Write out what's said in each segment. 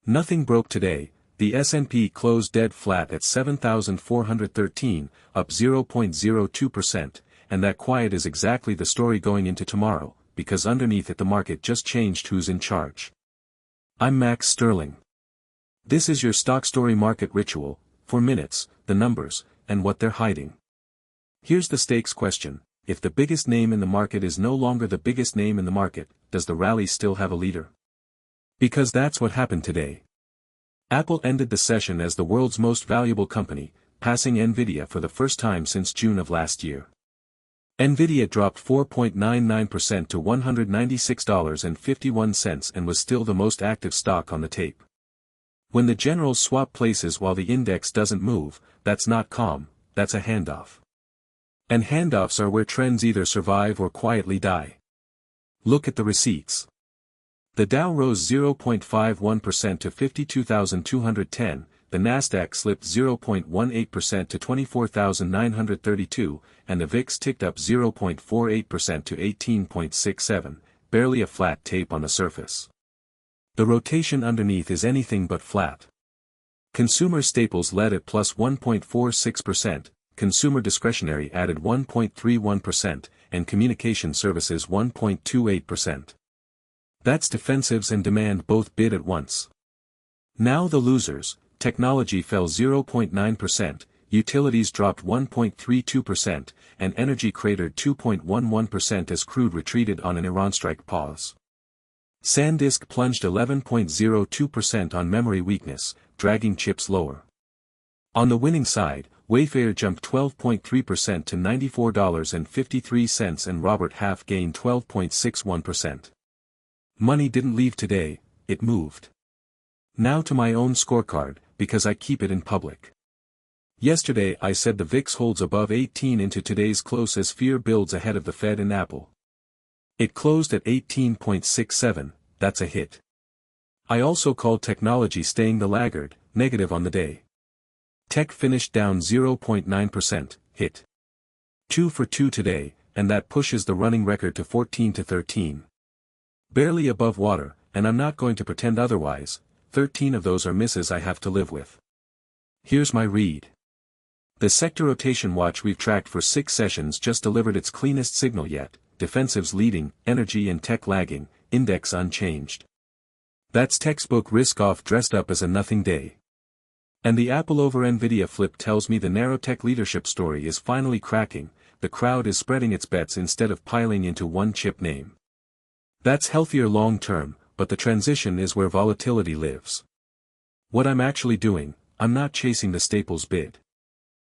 Nothing broke today. The S&P closed dead flat at 7,413, up 0.02%, and that quiet is exactly the story going into tomorrow, because underneath it the market just changed who's in charge. I'm Max Sterling. This is your StockStory market ritual, for minutes, the numbers, and what they're hiding. Here's the stakes question: if the biggest name in the market is no longer the biggest name in the market, does the rally still have a leader? Because that's what happened today. Apple ended the session as the world's most valuable company, passing Nvidia for the first time since June of last year. Nvidia dropped 4.99% to $196.51 and was still the most active stock on the tape. When the generals swap places while the index doesn't move, that's not calm, that's a handoff. And handoffs are where trends either survive or quietly die. Look at the receipts. The Dow rose 0.51% to 52,210, the Nasdaq slipped 0.18% to 24,932, and the VIX ticked up 0.48% to 18.67, barely a flat tape on the surface. The rotation underneath is anything but flat. Consumer staples led at plus 1.46%, consumer discretionary added 1.31%, and communication services 1.28%. That's defensives and demand both bid at once. Now the losers: technology fell 0.9%, utilities dropped 1.32%, and energy cratered 2.11% as crude retreated on an Iran strike pause. SanDisk plunged 11.02% on memory weakness, dragging chips lower. On the winning side, Wayfair jumped 12.3% to $94.53 and Robert Half gained 12.61%. Money didn't leave today, it moved. Now to my own scorecard, because I keep it in public. Yesterday I said the VIX holds above 18 into today's close as fear builds ahead of the Fed and Apple. It closed at 18.67, that's a hit. I also called technology staying the laggard, negative on the day. Tech finished down 0.9%, hit. 2 for 2 today, and that pushes the running record to 14-13. Barely above water, and I'm not going to pretend otherwise. 13 of those are misses I have to live with. Here's my read. The sector rotation watch we've tracked for 6 sessions just delivered its cleanest signal yet: defensives leading, energy and tech lagging, index unchanged. That's textbook risk-off dressed up as a nothing day. And the Apple over Nvidia flip tells me the narrow tech leadership story is finally cracking. The crowd is spreading its bets instead of piling into one chip name. That's healthier long-term, but the transition is where volatility lives. What I'm actually doing: I'm not chasing the staples bid.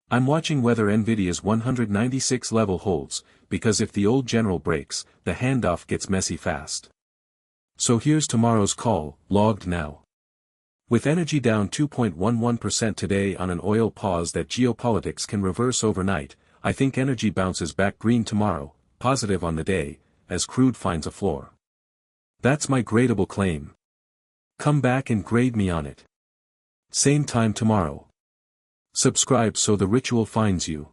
I'm watching whether Nvidia's 196 level holds, because if the old general breaks, the handoff gets messy fast. So here's tomorrow's call, logged now. With energy down 2.11% today on an oil pause that geopolitics can reverse overnight, I think energy bounces back green tomorrow, positive on the day, as crude finds a floor. That's my gradable claim. Come back and grade me on it. Same time tomorrow. Subscribe so the ritual finds you.